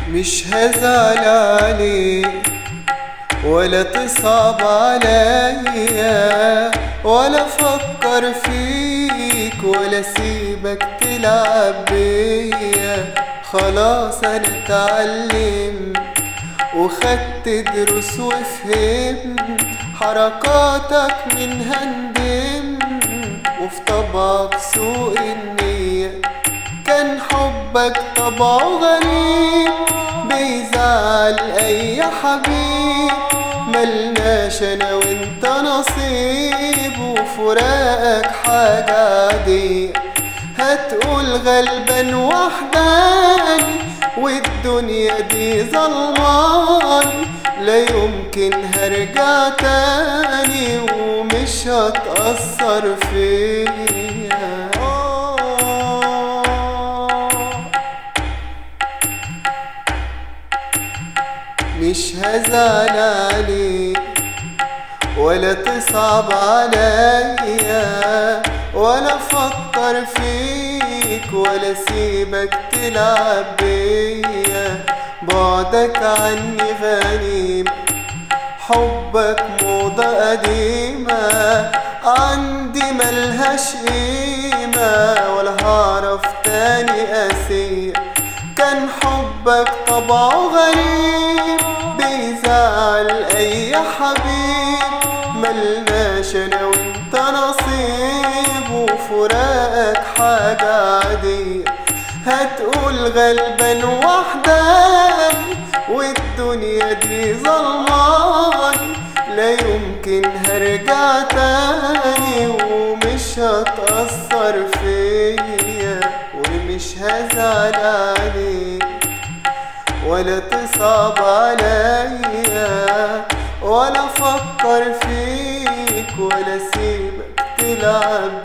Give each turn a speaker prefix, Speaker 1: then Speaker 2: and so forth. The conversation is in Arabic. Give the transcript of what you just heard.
Speaker 1: مش هزعل عليك ولا تصعب عليا ولا افكر فيك ولا سيبك تلعب بيا. خلاص انا اتعلمت وخدت دروس وفهمت حركاتك منها ندمت وفي طبعك سوء النية. كان حبك طبعه غريب بيزعل اي حبيب. ملناش انا وانت نصيب وفراقك حاجة عادية. هتقول غلبان وحداني والدنيا دي ظلماني. لا يمكن هرجع تاني ومش هتأثر فيا. مش هزعل عليك ولا تصعب عليا ولا افكر فيك ولا سيبك تلعب بيا. بعدك عني غنيمة حبك موضة قديمة عندي ملهاش قيمة ولا هعرف تاني أسير. كان حبك طبعه غريب بيزعل أي حبيب. ملناش أنا وانت نصيب وفراقك حاجة عادية. هتقول غلبان وحداني والدنيا دي ظلماني. لا يمكن هرجع تاني ومش هتأثر فيا ومش هزعل عليك ولا تصعب عليا ولا افكر فيك ولا سيبك تلعب